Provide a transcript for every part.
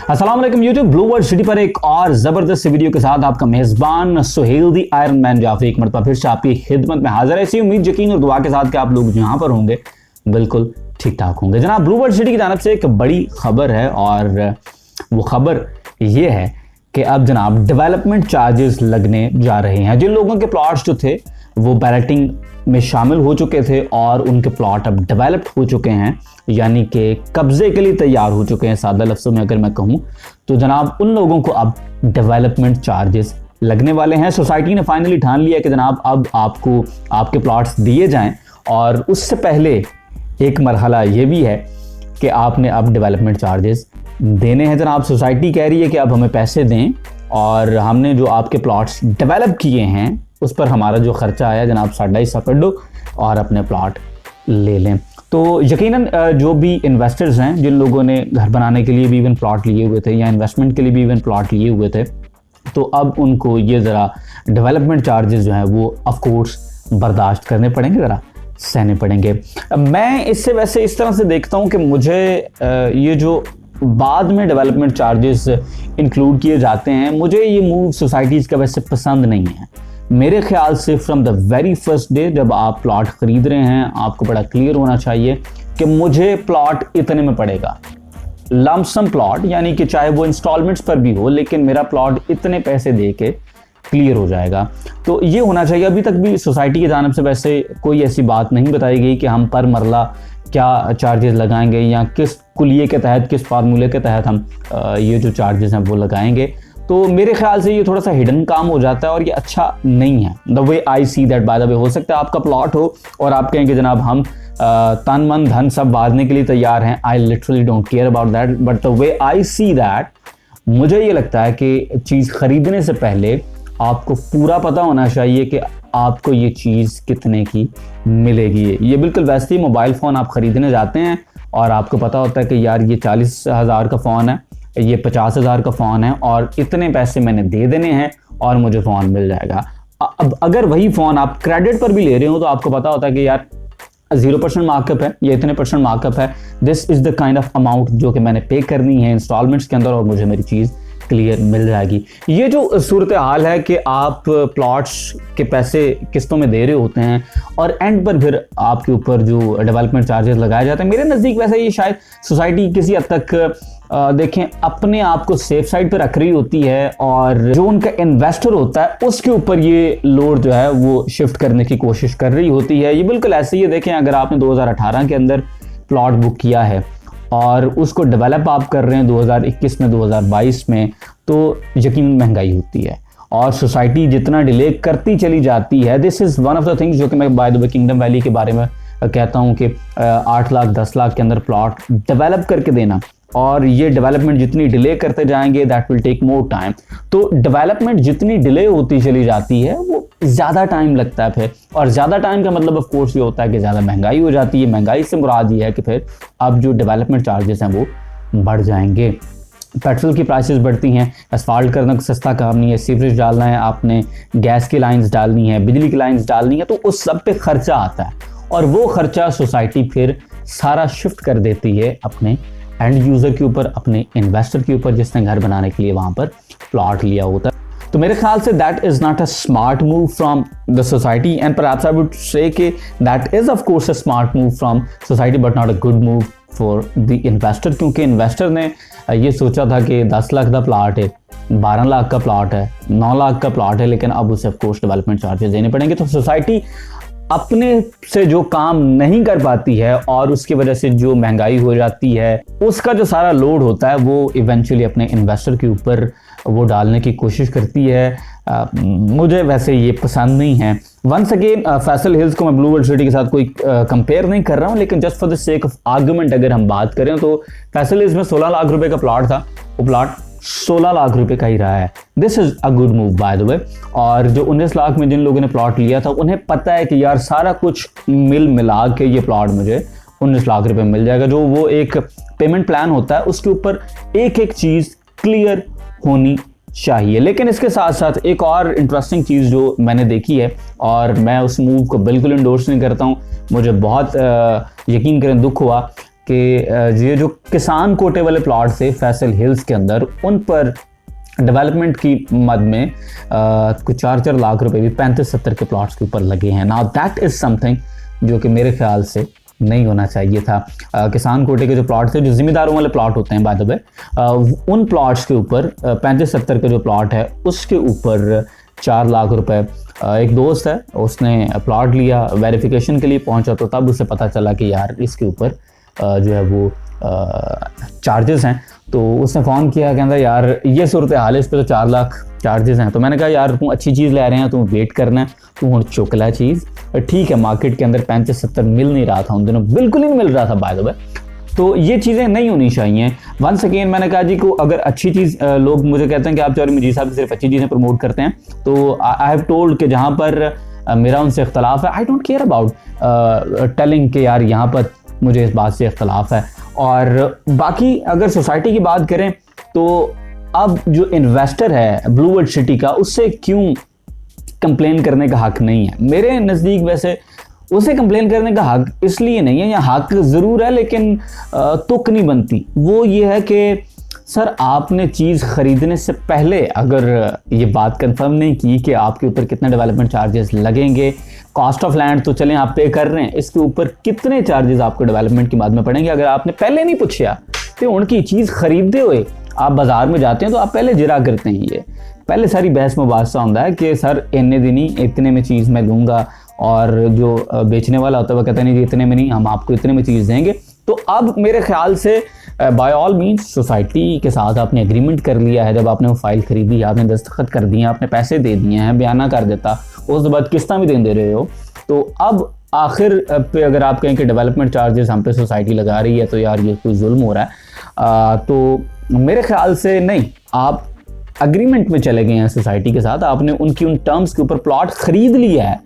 अस्सलाम वालेकुम YouTube blue world city पर एक और जबरदस्त वीडियो के साथ आपका मेजबान सुहेल दी आयरन मैन जाफरी एक मरतबा फिर से आपकी खिदमत में हाजिर है। ऐसी उम्मीद यकीन और दुआ के साथ कि आप लोग जहां पर होंगे बिल्कुल ठीक ठाक होंगे। जनाब ब्लू वर्ल्ड सिटी की जानब से एक बड़ी खबर है और वो खबर ये है कि अब जनाब डेवलपमेंट चार्जेस लगने जा रहे हैं। जिन लोगों के प्लॉट्स जो थे वो बैलेटिंग में शामिल हो चुके थे और उनके प्लॉट अब डेवलप्ड हो चुके हैं, यानी कि कब्जे के लिए तैयार हो चुके हैं। सादा लफ्ज़ों में अगर मैं कहूँ तो जनाब उन लोगों को अब डेवलपमेंट चार्जेस लगने वाले हैं। सोसाइटी ने फाइनली ठान लिया कि जनाब अब आपको आपके प्लॉट्स दिए जाएं और उससे पहले एक मरहला ये भी है कि आपने अब डेवलपमेंट चार्जेस देने हैं। जनाब सोसाइटी कह रही है कि अब हमें पैसे दें और हमने जो आपके प्लॉट्स डेवलप किए हैं उस पर हमारा जो खर्चा आया जनाब साढ़ा हिस्सा कर दो और अपने प्लॉट ले लें। तो यकीनन जो भी इन्वेस्टर्स हैं, जिन लोगों ने घर बनाने के लिए भी इवन प्लॉट लिए हुए थे या इन्वेस्टमेंट के लिए भी इवन प्लॉट लिए हुए थे, तो अब उनको ये ज़रा डेवलपमेंट चार्जेस जो हैं वो ऑफ कोर्स बर्दाश्त करने पड़ेंगे, ज़रा सहने पड़ेंगे। मैं इससे वैसे इस तरह से देखता हूँ कि मुझे ये जो बाद में डेवलपमेंट चार्जेस इंक्लूड किए जाते हैं, मुझे ये मूव सोसाइटीज़ का वैसे पसंद नहीं है। मेरे ख्याल से from the very first day जब आप प्लॉट खरीद रहे हैं आपको बड़ा क्लियर होना चाहिए कि मुझे प्लॉट इतने में पड़ेगा। लमसम प्लॉट यानी कि चाहे वो इंस्टॉलमेंट्स पर भी हो, लेकिन मेरा प्लॉट इतने पैसे दे के क्लियर हो जाएगा। तो ये होना चाहिए। अभी तक भी सोसाइटी की जानिब से वैसे कोई ऐसी बात नहीं बताई गई कि हम पर मरला क्या चार्जेस लगाएंगे या किस कुलिये के तहत, किस फार्मूले के तहत हम ये जो चार्जेस हैं वो लगाएंगे। तो मेरे ख्याल से ये थोड़ा सा हिडन काम हो जाता है और ये अच्छा नहीं है। The way I see that, by the way हो सकता है आपका प्लॉट हो और आप कहेंगे जनाब हम तन मन धन सब बांधने के लिए तैयार हैं। I literally don't care about that, but the way I see that, मुझे ये लगता है कि चीज़ खरीदने से पहले आपको पूरा पता होना चाहिए कि आपको ये चीज़ कितने की मिलेगी। ये बिल्कुल वैसे ही मोबाइल फ़ोन आप ख़रीदने जाते हैं और आपको पता होता है कि यार ये 40,000 का फ़ोन है, ये 50,000 का फ़ोन है और इतने पैसे मैंने दे देने हैं और मुझे फ़ोन मिल जाएगा। अब अगर वही फ़ोन आप क्रेडिट पर भी ले रहे हो तो आपको पता होता है कि यार 0% मार्कअप है, ये इतने % मार्कअप है, this is the kind of amount जो कि मैंने पे करनी है इंस्टॉलमेंट्स के अंदर और मुझे मेरी चीज़ क्लियर मिल जाएगी। ये जो सूरत हाल है कि आप प्लॉट्स के पैसे किस्तों में दे रहे होते हैं और एंड पर फिर आपके ऊपर जो डेवलपमेंट चार्जेस लगाए जाते हैं, मेरे नज़दीक वैसे ये शायद सोसाइटी किसी हद तक देखें अपने आप को सेफ साइड पर रख रही होती है और जो उनका इन्वेस्टर होता है उसके ऊपर ये लोड जो है वो शिफ्ट करने की कोशिश कर रही होती है। ये बिल्कुल ऐसे ही है। देखें अगर आपने 2018 के अंदर प्लॉट बुक किया है और उसको डेवलप आप कर रहे हैं 2021 में, 2022 में, तो यकीन महंगाई होती है और सोसाइटी जितना डिले करती चली जाती है। This is one of the things जो कि मैं by the way kingdom valley के बारे में कहता हूँ कि 8 लाख 10 लाख के अंदर प्लॉट डेवलप करके देना, और ये डेवलपमेंट जितनी डिले करते जाएंगे that will take more time. तो डेवलपमेंट जितनी डिले होती चली जाती है वो ज़्यादा टाइम लगता है फिर, और ज़्यादा टाइम का मतलब ऑफ कोर्स ये होता है कि ज़्यादा महंगाई हो जाती है। महंगाई से मुराद ये है कि फिर अब जो डेवलपमेंट चार्जेस हैं वो बढ़ जाएंगे। पेट्रोल की प्राइसेस बढ़ती हैं, एसफाल्ट करना सस्ता काम नहीं है, सीवरेज डालना है आपने, गैस की लाइंस डालनी है, बिजली की लाइंस डालनी है, तो उस सब पे खर्चा आता है और वो खर्चा सोसाइटी फिर सारा शिफ्ट कर देती है अपने एंड यूज़र के ऊपर, अपने इन्वेस्टर के ऊपर जिसने घर बनाने के लिए वहाँ पर प्लॉट लिया होता है। तो मेरे ख्याल से that is not a smart move from the society and perhaps I would say कि that is of course a smart move from society but not a good move for the investor, क्योंकि investor ने ये सोचा था कि 10 लाख का plot है, 12 लाख का प्लॉट है, 9 लाख का प्लॉट है, लेकिन अब उसे ऑफ कोर्स डेवलपमेंट चार्जेस देने पड़ेंगे। तो सोसाइटी अपने से जो काम नहीं कर पाती है और उसकी वजह से जो महंगाई हो जाती है उसका जो सारा लोड होता है वो इवेंचुअली अपने इन्वेस्टर के ऊपर वो डालने की कोशिश करती है। मुझे वैसे ये पसंद नहीं है। वंस अगेन फैसल हिल्स को मैं ब्लू वर्ल्ड सिटी के साथ कोई कंपेयर नहीं कर रहा हूँ, लेकिन just for the sake of argument अगर हम बात करें तो फैसल हिल्स में 16 लाख रुपए का प्लॉट था, वो प्लॉट 16 लाख रुपए का ही रहा है। This is a good move by the way. और जो 19 लाख में जिन लोगों ने प्लॉट लिया था उन्हें पता है कि यार सारा कुछ मिला के ये प्लॉट मुझे 19 लाख रुपए मिल जाएगा। जो वो एक पेमेंट प्लान होता है उसके ऊपर एक एक चीज़ क्लियर होनी चाहिए। लेकिन इसके साथ साथ एक और इंटरेस्टिंग चीज़ जो मैंने देखी है और मैं उस मूव को बिल्कुल इंडोर्स नहीं करता हूँ, मुझे बहुत यकीन करें दुख हुआ कि ये जो किसान कोटे वाले प्लॉट थे फैसल हिल्स के अंदर, उन पर डेवलपमेंट की मद में कुछ 4-4 लाख रुपए भी 35-70 के प्लॉट्स के ऊपर लगे हैं। नाउ दैट इज़ समथिंग जो कि मेरे ख्याल से नहीं होना चाहिए था। किसान कोटे के जो प्लॉट थे, जो जिम्मेदारों वाले प्लॉट होते हैं बाय द वे, उन प्लॉट्स के ऊपर 35-70 का जो प्लॉट है उसके ऊपर 4 लाख रुपए। एक दोस्त है, उसने प्लॉट लिया, वेरिफिकेशन के लिए पहुंचा तो तब उसे पता चला कि यार इसके ऊपर जो है वो चार्जेस हैं। तो उसने फ़ोन किया, कहता यार ये सूरत हाल है, इस पर तो 4 लाख चार्जेस हैं। तो मैंने कहा यार तू अच्छी चीज़ ले रहे हैं, तू वेट करना है, तू हूँ चुकला चीज़ ठीक है। मार्केट के अंदर 35-70 मिल नहीं रहा था उन दिनों, बिल्कुल ही नहीं मिल रहा था बाय द वे। तो ये चीज़ें नहीं होनी चाहिए। वंस अगेन मैंने कहा जी को अगर अच्छी चीज़, लोग मुझे कहते हैं कि आप चौधरी मजीद साहब सिर्फ अच्छी चीज़ें प्रमोट करते हैं, तो आई हैव टोल्ड कि जहाँ पर मेरा उनसे इख्तलाफ है, I don't care about telling कि यार यहाँ पर मुझे इस बात से इख्तलाफ है। और बाकी अगर सोसाइटी की बात करें तो अब जो इन्वेस्टर है ब्लू वर्ल्ड सिटी का, उससे क्यों कंप्लेन करने का हक नहीं है? मेरे नज़दीक वैसे उसे कंप्लेन करने का हक इसलिए नहीं है, या हक ज़रूर है लेकिन तुक नहीं बनती। वो ये है कि सर आपने चीज़ ख़रीदने से पहले अगर ये बात कंफर्म नहीं की कि आपके ऊपर कितने डेवलपमेंट चार्जेस लगेंगे, कॉस्ट ऑफ लैंड तो चलें आप पे कर रहे हैं, इसके ऊपर कितने चार्जेस आपको डेवलपमेंट के बाद में पड़ेंगे, अगर आपने पहले नहीं पूछा तो उनकी चीज़ ख़रीदते हुए आप बाज़ार में जाते हैं तो आप पहले जिरा करते हैं। ये पहले सारी बहस मुबासा होता है कि सर इतने दिन ही इतने में चीज़ मैं दूंगा, और जो बेचने वाला होता है वो कहता नहीं जी इतने में नहीं, हम आपको इतने में चीज़ देंगे। तो अब मेरे ख्याल से बाय ऑल मीन्स सोसाइटी के साथ आपने एग्रीमेंट कर लिया है, जब आपने वो फाइल खरीदी, आपने दस्तखत कर दिए, आपने पैसे दे दिए हैं, बयाना कर देता, उसके बाद किस्तां भी दे रहे हो, तो अब आखिर पे अगर आप कहें कि डेवलपमेंट चार्जेस हम पे सोसाइटी लगा रही है तो यार ये कोई जुल्म हो रहा है। तो मेरे ख्याल से नहीं, आप अग्रीमेंट में चले गए हैं सोसाइटी के साथ, आपने उनकी उन टर्म्स के ऊपर प्लॉट खरीद लिया है,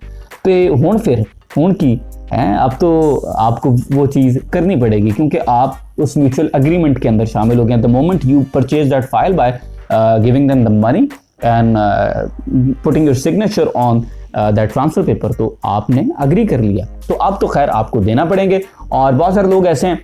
तो हुण फिर हुण की है, अब तो आपको वो चीज़ करनी पड़ेगी क्योंकि आप उस म्यूचुअल अग्रीमेंट के अंदर शामिल हो गए। The moment you purchase that file by giving them the money and putting your signature on that transfer paper, तो आपने अग्री कर लिया, तो अब तो खैर आपको देना पड़ेंगे। और बहुत सारे लोग ऐसे हैं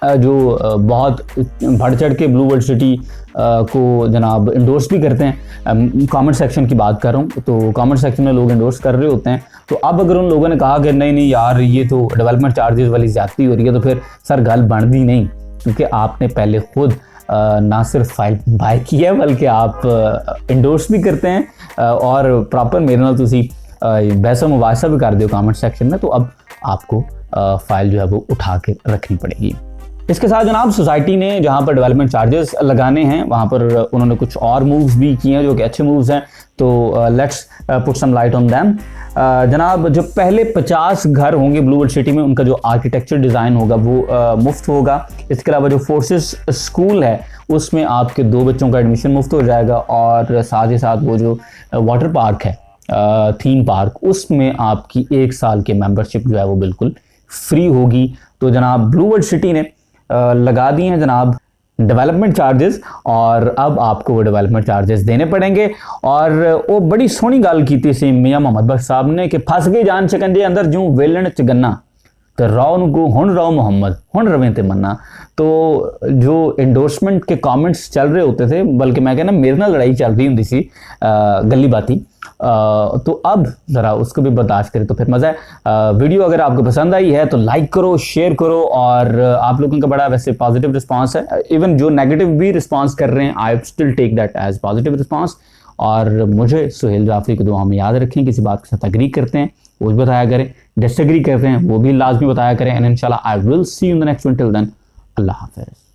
जो बहुत बढ़ चढ़ के ब्लू वर्ल्ड सिटी को जनाब इंडोर्स भी करते हैं। कमेंट सेक्शन की बात कर रहा हूँ, तो कमेंट सेक्शन में लोग इंडोर्स कर रहे होते हैं। तो अब अगर उन लोगों ने कहा कि नहीं यार ये तो डेवलपमेंट चार्जेस वाली ज़्यादती हो रही है, तो फिर सर गल बनती नहीं, क्योंकि आपने पहले खुद ना सिर्फ फाइल बाय की है बल्कि आप इंडोर्स भी करते हैं और प्रॉपर मेरे नाल तुसी बहस मुबासा भी कर दो कमेंट सेक्शन में, तो अब आपको फाइल जो है वो उठा के रखनी पड़ेगी। इसके साथ जनाब सोसाइटी ने जहाँ पर डेवलपमेंट चार्जेस लगाने हैं वहाँ पर उन्होंने कुछ और मूव्स भी किए हैं जो कि अच्छे मूव्स हैं, तो let's put some light on them. जनाब जो पहले 50 घर होंगे ब्लू वर्ल्ड सिटी में, उनका जो आर्किटेक्चर डिज़ाइन होगा वो मुफ्त होगा। इसके अलावा जो फोर्सेस स्कूल है उसमें आपके 2 बच्चों का एडमिशन मुफ्त हो जाएगा, और साथ ही साथ वो जो वाटर पार्क है थीम पार्क, उसमें आपकी 1 साल की मेंबरशिप जो है वो बिल्कुल फ्री होगी। तो जनाब ब्लू वर्ल्ड सिटी ने लगा दिए हैं जनाब डेवलपमेंट चार्जेस, और अब आपको वो डेवलपमेंट चार्जेस देने पड़ेंगे। और वो बड़ी सोहनी गल की सी मियाँ मोहम्मद बख्श साहब ने कि फस गई जान शिकंजे अंदर जूं वेलण च गन्ना, तो राव नू हुण राव मोहम्मद हुण रवें ते मन्ना। तो जो इंडोर्समेंट के कमेंट्स चल रहे होते थे, बल्कि मैं कहना मेरे नाल लड़ाई चल रही होंदी सी गली बाती, तो अब ज़रा उसको भी बर्दाश्त करें तो फिर मज़ा है। वीडियो अगर आपको पसंद आई है तो लाइक करो, शेयर करो, और आप लोगों का बड़ा वैसे पॉजिटिव रिस्पांस है, इवन जो नेगेटिव भी रिस्पांस कर रहे हैं I still take that as positive response. और मुझे सुहेल जाफरी को दुआ में याद रखें, किसी बात के साथ एग्री करते हैं वो भी बताया करें, डिसएग्री करते हैं वो भी लाजमी बताया करें, एंड इंशाल्लाह I will see you in the next one. Till then अल्लाह हाफ़िज़।